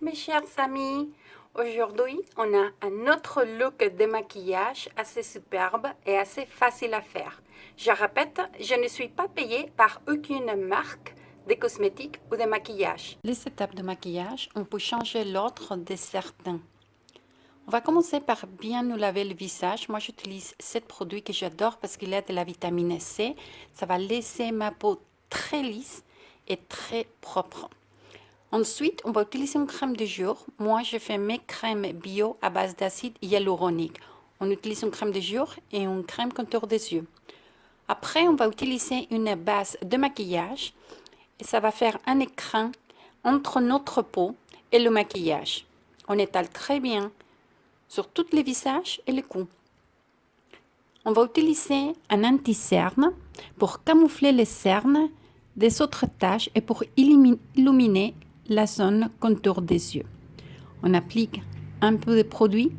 mes chers amis. Aujourd'hui, on a un autre look de maquillage assez superbe et assez facile à faire. Je répète, je ne suis pas payée par aucune marque de cosmétiques ou de maquillage. Les étapes de maquillage, on peut changer l'ordre de certains. On va commencer par bien nous laver le visage. Moi, j'utilise ce produit que j'adore parce qu'il a de la vitamine C. Ça va laisser ma peau très lisse et très propre. Ensuite, on va utiliser une crème de jour. Moi, je fais mes crèmes bio à base d'acide hyaluronique. On utilise une crème de jour et une crème contour des yeux. Après, on va utiliser une base de maquillage et ça va faire un écran entre notre peau et le maquillage. On étale très bien sur tous les visages et le cou. On va utiliser un anti-cerne pour camoufler les cernes des autres taches et pour illuminer la zone contour des yeux. On applique un peu de produit.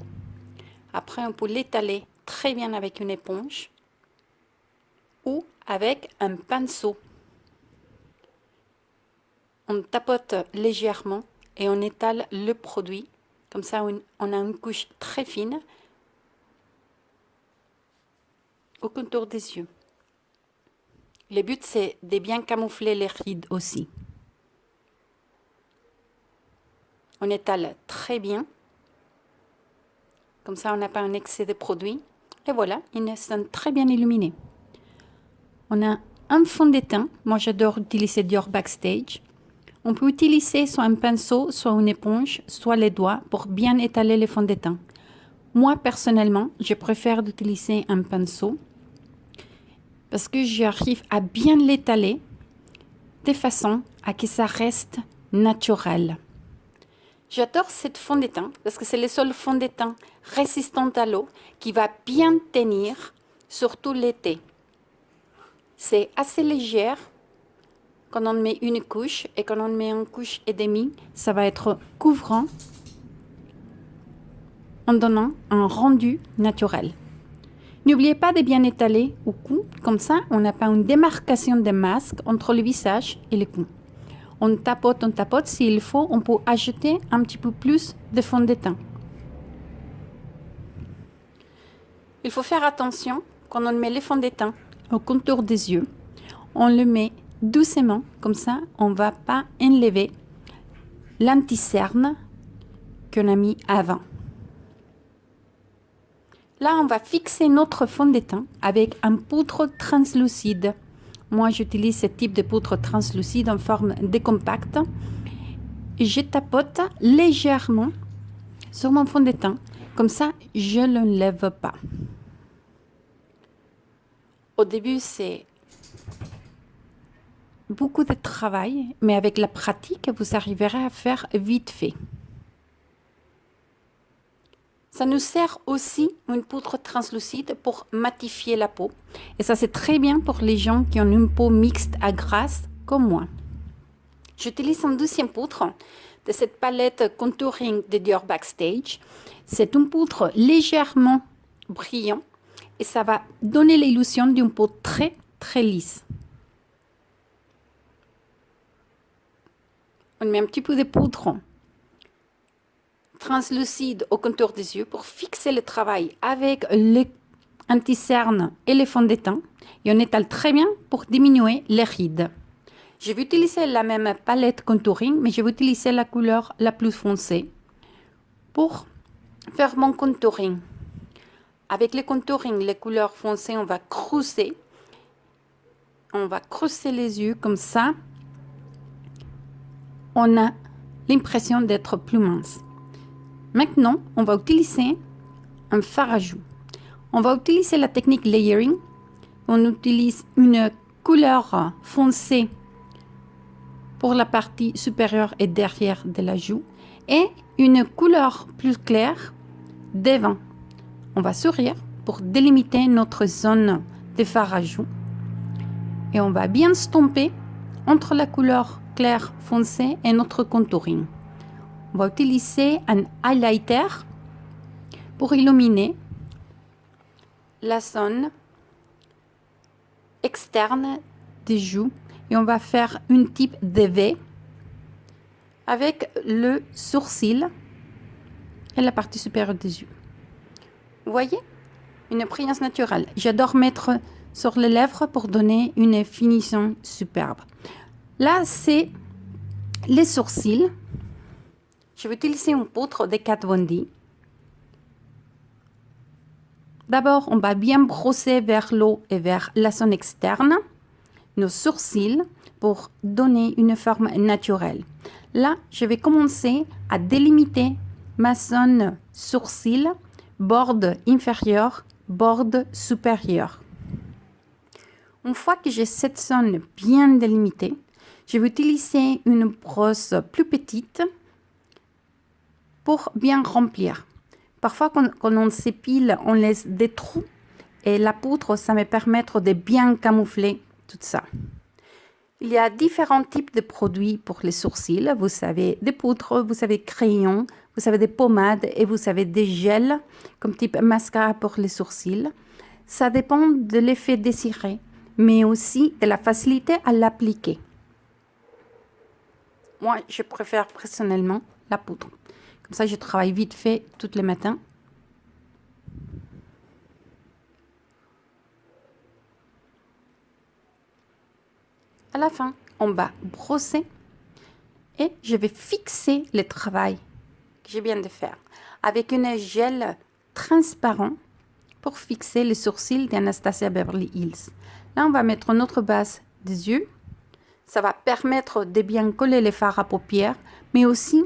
Après, on peut l'étaler très bien avec une éponge ou avec un pinceau. On tapote légèrement et on étale le produit. Comme ça, on a une couche très fine au contour des yeux. Le but, c'est de bien camoufler les rides aussi. On étale très bien. Comme ça, on n'a pas un excès de produit. Et voilà, ils sont très bien illuminés. On a un fond de teint. Moi, j'adore utiliser Dior Backstage. On peut utiliser soit un pinceau, soit une éponge, soit les doigts pour bien étaler le fond de teint. Moi, personnellement, je préfère d'utiliser un pinceau parce que j'arrive à bien l'étaler de façon à que ça reste naturel. J'adore cette fond de teint parce que c'est le seul fond de teint résistant à l'eau qui va bien tenir, surtout l'été. C'est assez léger quand on met une couche et quand on met une couche et demie, ça va être couvrant en donnant un rendu naturel. N'oubliez pas de bien étaler au cou, comme ça on n'a pas une démarcation de masque entre le visage et le cou. On tapote, s'il faut, on peut ajouter un petit peu plus de fond de teint. Il faut faire attention quand on met le fond de teint au contour des yeux. On le met doucement, comme ça on ne va pas enlever l'anti-cerne qu'on a mis avant. Là, on va fixer notre fond de teint avec un poudre translucide. Moi, j'utilise ce type de poudre translucide en forme de compact. Je tapote légèrement sur mon fond de teint. Comme ça, je ne l'enlève pas. Au début, c'est beaucoup de travail, mais avec la pratique, vous arriverez à faire vite fait. Ça nous sert aussi une poudre translucide pour matifier la peau. Et ça, c'est très bien pour les gens qui ont une peau mixte à grasse comme moi. J'utilise une deuxième poudre de cette palette Contouring de Dior Backstage. C'est une poudre légèrement brillante et ça va donner l'illusion d'une peau très, très lisse. On met un petit peu de poudre translucide au contour des yeux pour fixer le travail avec l'anti-cerne et les fonds de teint. Et on étale très bien pour diminuer les rides. Je vais utiliser la même palette contouring, mais je vais utiliser la couleur la plus foncée pour faire mon contouring. Avec le contouring, les couleurs foncées, on va creuser. On va creuser les yeux comme ça. On a l'impression d'être plus mince. Maintenant, on va utiliser un fard à joues. On va utiliser la technique layering. On utilise une couleur foncée pour la partie supérieure et derrière de la joue et une couleur plus claire devant. On va sourire pour délimiter notre zone de fard à joues et on va bien stomper entre la couleur claire foncée et notre contouring. On va utiliser un highlighter pour illuminer la zone externe des joues et on va faire une type de V avec le sourcil et la partie supérieure des yeux. Vous voyez? Une brillance naturelle. J'adore mettre sur les lèvres pour donner une finition superbe. Là, c'est les sourcils. Je vais utiliser une poudre de Kat Von D. D'abord, on va bien brosser vers l'eau et vers la zone externe nos sourcils pour donner une forme naturelle. Là, je vais commencer à délimiter ma zone sourcil, borde inférieure, borde supérieure. Une fois que j'ai cette zone bien délimitée, je vais utiliser une brosse plus petite pour bien remplir. Parfois, quand on s'épile, on laisse des trous et la poudre, ça me permet de bien camoufler tout ça. Il y a différents types de produits pour les sourcils. Vous avez des poudres, vous avez des crayons, vous avez des pommades et vous avez des gels comme type mascara pour les sourcils. Ça dépend de l'effet désiré, mais aussi de la facilité à l'appliquer. Moi, je préfère personnellement la poudre. Comme ça, je travaille vite fait tous les matins. À la fin, on va brosser et je vais fixer le travail que je viens de faire avec une gel transparent pour fixer les sourcils d'Anastasia Beverly Hills. Là, on va mettre notre base des yeux. Ça va permettre de bien coller les fards à paupières, mais aussi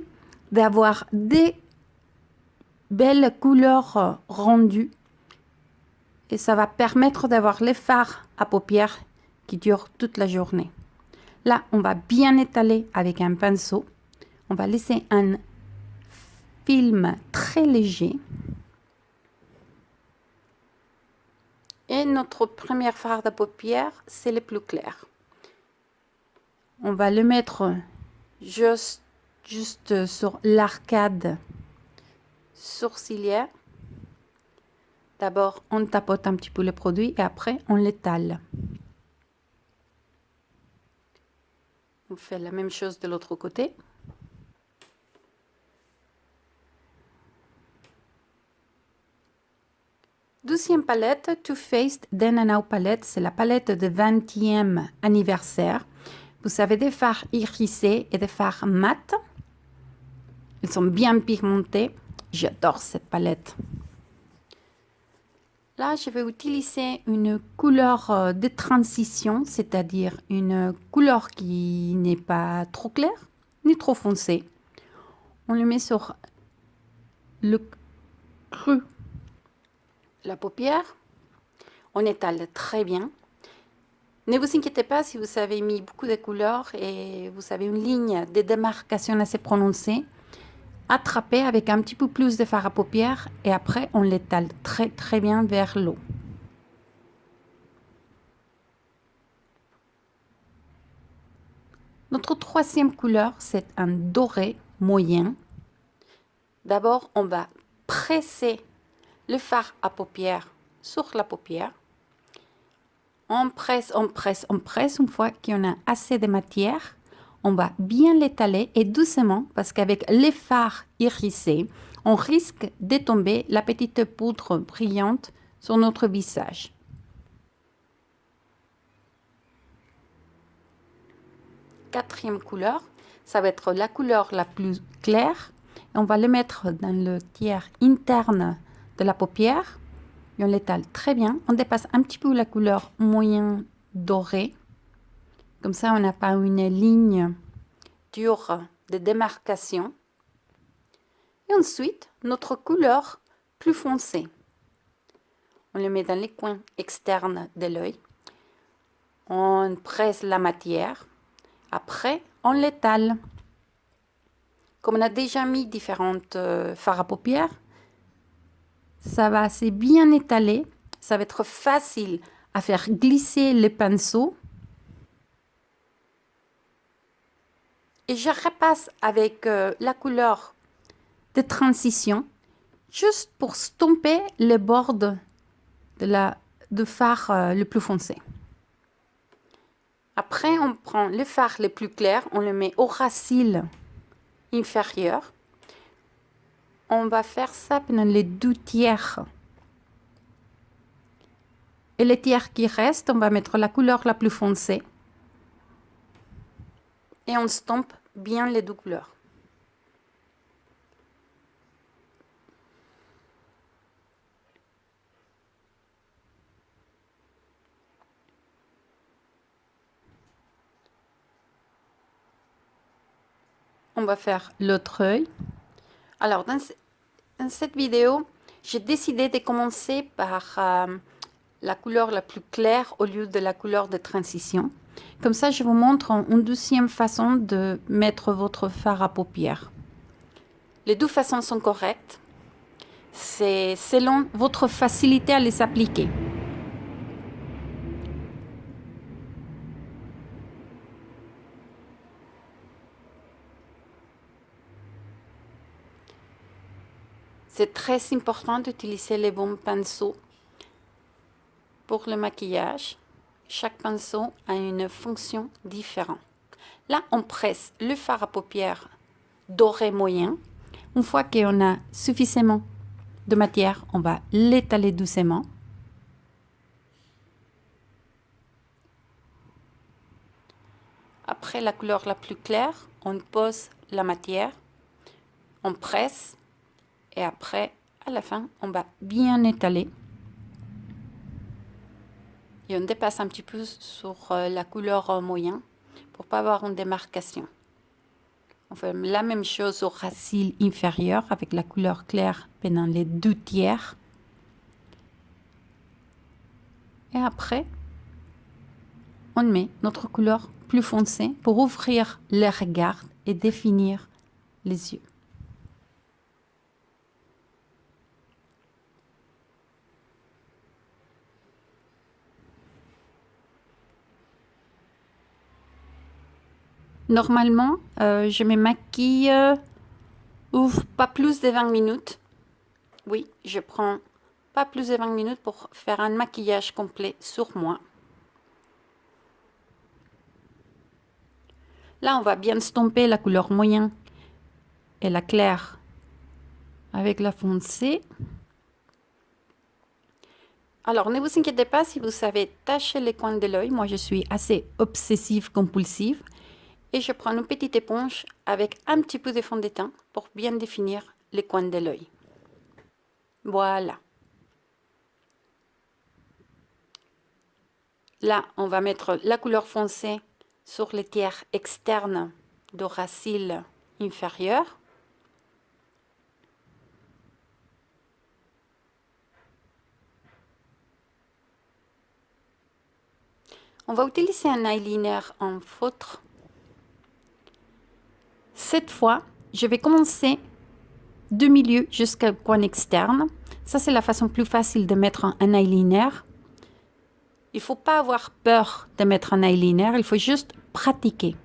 d'avoir des belles couleurs rendues. Et ça va permettre d'avoir les fards à paupières qui durent toute la journée. Là, on va bien étaler avec un pinceau. On va laisser un film très léger. Et notre premier fard à paupières, c'est le plus clair. On va le mettre juste sur l'arcade sourcilière. D'abord, on tapote un petit peu le produit et après, on l'étale. On fait la même chose de l'autre côté. Deuxième palette, Too Faced Then and Now palette. C'est la palette de 20e anniversaire. Vous avez des fards irisés et des fards mat. Ils sont bien pigmentés. J'adore cette palette. Là, je vais utiliser une couleur de transition, c'est-à-dire une couleur qui n'est pas trop claire ni trop foncée. On le met sur le creux de la paupière. On étale très bien. Ne vous inquiétez pas si vous avez mis beaucoup de couleurs et vous avez une ligne de démarcation assez prononcée. Attrapez avec un petit peu plus de fard à paupières et après on l'étale très très bien vers l'eau. Notre troisième couleur, c'est un doré moyen. D'abord, on va presser le fard à paupières sur la paupière. On presse, on presse, on presse. Une fois qu'on a assez de matière, on va bien l'étaler et doucement, parce qu'avec les fards irisés, on risque de tomber la petite poudre brillante sur notre visage. Quatrième couleur, ça va être la couleur la plus claire. On va le mettre dans le tiers interne de la paupière. Et on l'étale très bien. On dépasse un petit peu la couleur moyen dorée. Comme ça, on n'a pas une ligne dure de démarcation. Et ensuite, notre couleur plus foncée. On le met dans les coins externes de l'œil. On presse la matière. Après, on l'étale. Comme on a déjà mis différentes fards à paupières, ça va assez bien étaler. Ça va être facile à faire glisser le pinceau. Et je repasse avec la couleur de transition, juste pour stomper les bords de fard le plus foncé. Après, on prend le fard le plus clair, on le met au racine inférieur. On va faire ça pendant les 2 tiers. Et les tiers qui restent, on va mettre la couleur la plus foncée. Et on stompe bien les 2 couleurs. On va faire l'autre œil. Alors, dans cette vidéo, j'ai décidé de commencer par la couleur la plus claire au lieu de la couleur de transition. Comme ça, je vous montre une deuxième façon de mettre votre fard à paupières. Les 2 façons sont correctes. C'est selon votre facilité à les appliquer. C'est très important d'utiliser les bons pinceaux pour le maquillage. Chaque pinceau a une fonction différente. Là, on presse le fard à paupières doré moyen. Une fois qu'on a suffisamment de matière, on va l'étaler doucement. Après la couleur la plus claire, on pose la matière, on presse et après, à la fin, on va bien étaler. Et on dépasse un petit peu sur la couleur moyen pour ne pas avoir une démarcation. On fait la même chose au racine inférieur avec la couleur claire pendant les 2 tiers. Et après, on met notre couleur plus foncée pour ouvrir les regards et définir les yeux. Normalement, je me maquille pas plus de 20 minutes. Oui, je prends pas plus de 20 minutes pour faire un maquillage complet sur moi. Là, on va bien stomper la couleur moyen et la claire avec la foncée. Alors, ne vous inquiétez pas si vous savez tacher les coins de l'œil. Moi, je suis assez obsessive-compulsive. Et je prends une petite éponge avec un petit peu de fond de teint pour bien définir les coins de l'œil. Voilà. Là, on va mettre la couleur foncée sur les tiers externes du racine inférieur. On va utiliser un eyeliner en feutre. Cette fois, je vais commencer du milieu jusqu'au coin externe. Ça, c'est la façon plus facile de mettre un eyeliner. Il ne faut pas avoir peur de mettre un eyeliner, il faut juste pratiquer.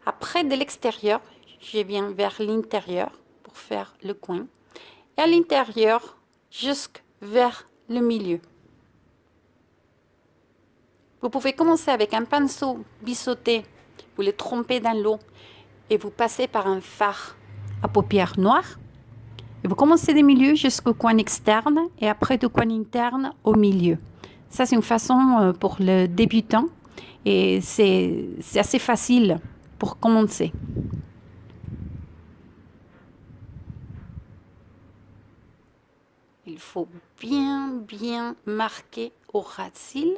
Après, de l'extérieur, je viens vers l'intérieur pour faire le coin. Et à l'intérieur, jusqu'à vers le milieu. Vous pouvez commencer avec un pinceau biseauté, vous le trempez dans l'eau et vous passez par un fard à paupières noires. Et vous commencez du milieu jusqu'au coin externe et après du coin interne au milieu. Ça, c'est une façon pour le débutant et c'est assez facile pour commencer. Il faut bien marquer au ras de cils.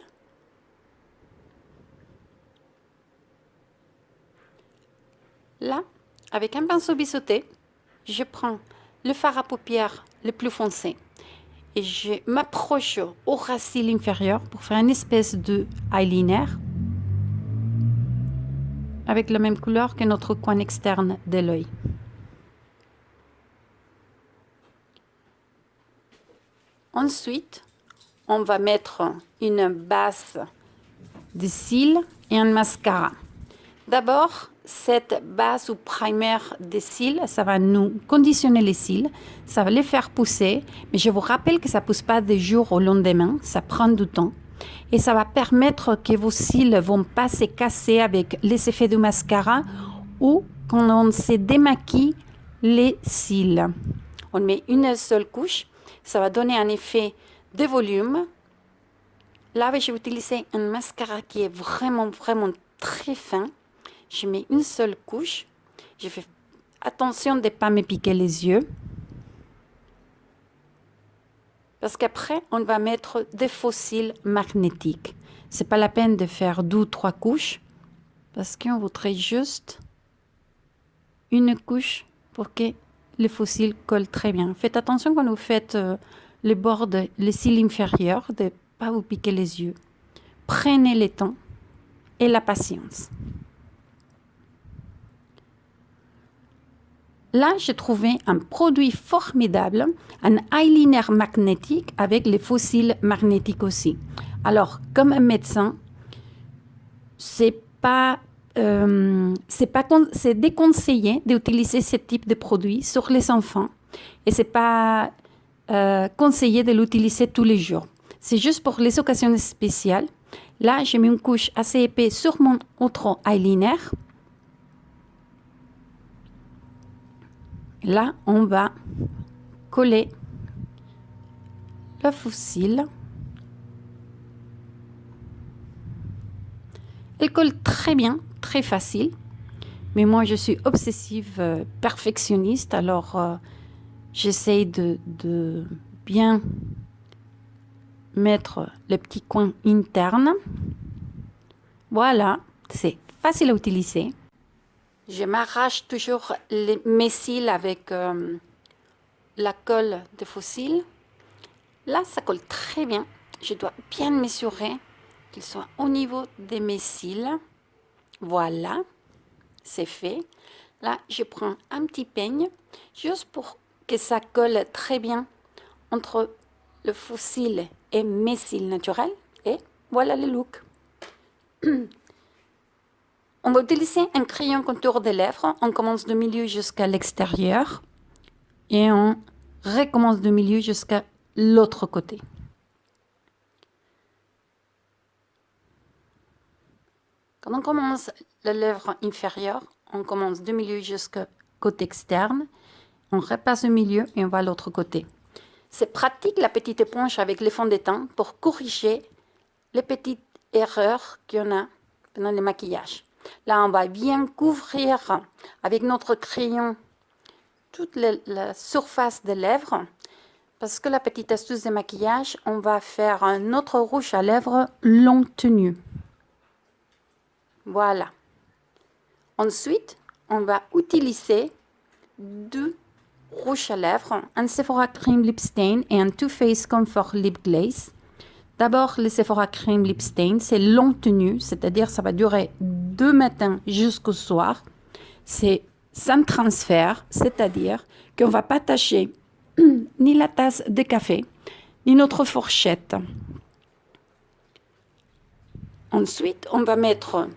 Là, avec un pinceau biseauté, je prends le fard à paupières le plus foncé et je m'approche au racine inférieur pour faire une espèce de eyeliner avec la même couleur que notre coin externe de l'œil. Ensuite, on va mettre une base de cils et un mascara. D'abord, cette base ou primer des cils, ça va nous conditionner les cils, ça va les faire pousser, mais je vous rappelle que ça ne pousse pas du jour au lendemain, ça prend du temps. Et ça va permettre que vos cils ne vont pas se casser avec les effets du mascara ou quand on se démaquille les cils. On met une seule couche, ça va donner un effet de volume. Là, je vais utiliser un mascara qui est vraiment très fin. Je mets une seule couche. Je fais attention de ne pas me piquer les yeux. Parce qu'après, on va mettre des faux cils magnétiques. Ce n'est pas la peine de faire 2 ou 3 couches. Parce qu'on voudrait juste une couche pour que les faux cils collent très bien. Faites attention quand vous faites les bords, les cils inférieurs, de ne pas vous piquer les yeux. Prenez le temps et la patience. Là, j'ai trouvé un produit formidable, un eyeliner magnétique avec les faux cils magnétiques aussi. Alors, comme un médecin, c'est déconseillé d'utiliser ce type de produit sur les enfants et c'est pas conseillé de l'utiliser tous les jours. C'est juste pour les occasions spéciales. Là, j'ai mis une couche assez épaisse sur mon autre eyeliner. Là, on va coller le faux cil. Elle colle très bien, très facile. Mais moi, je suis obsessive perfectionniste. Alors, j'essaye de bien mettre les petits coins internes. Voilà, c'est facile à utiliser. Je m'arrache toujours mes cils avec la colle de faux cils. Là, ça colle très bien. Je dois bien mesurer qu'il soit au niveau de mes cils. Voilà, c'est fait. Là, je prends un petit peigne juste pour que ça colle très bien entre le faux cil et mes cils naturels. Et voilà le look. On va utiliser un crayon contour des lèvres. On commence du milieu jusqu'à l'extérieur et on recommence du milieu jusqu'à l'autre côté. Quand on commence la lèvre inférieure, on commence du milieu jusqu'au côté externe. On repasse au milieu et on va à l'autre côté. C'est pratique la petite éponge avec les fonds de teint pour corriger les petites erreurs qu'il y en a pendant le maquillage. Là, on va bien couvrir avec notre crayon toute la surface des lèvres. Parce que la petite astuce de maquillage, on va faire un autre rouge à lèvres long tenu. Voilà. Ensuite, on va utiliser 2 rouges à lèvres, un Sephora Cream Lip Stain et un Too Faced Comfort Lip Glaze. D'abord, le Sephora Cream Lip Stain, c'est long tenu, c'est-à-dire ça va durer du matin jusqu'au soir. C'est sans transfert, c'est-à-dire qu'on ne va pas tacher ni la tasse de café, ni notre fourchette. Ensuite, on va mettre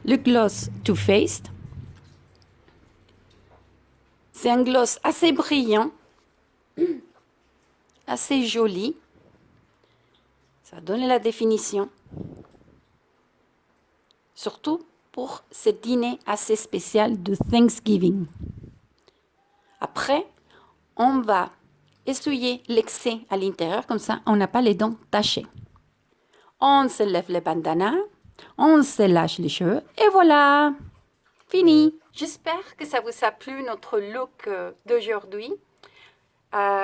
le gloss Too Faced. C'est un gloss assez brillant, assez joli. Ça va donner la définition. Surtout pour ce dîner assez spécial de Thanksgiving. Après, on va essuyer l'excès à l'intérieur, comme ça on n'a pas les dents tachées. On se lève les bandanas, on se lâche les cheveux et voilà, fini. J'espère que ça vous a plu notre look d'aujourd'hui.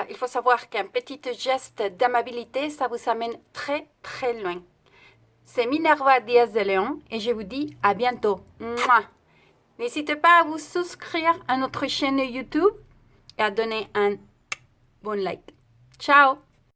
Il faut savoir qu'un petit geste d'amabilité, ça vous amène très loin. C'est Minerva Diaz de Leon et je vous dis à bientôt. Mouah. N'hésitez pas à vous souscrire à notre chaîne YouTube et à donner un bon like. Ciao!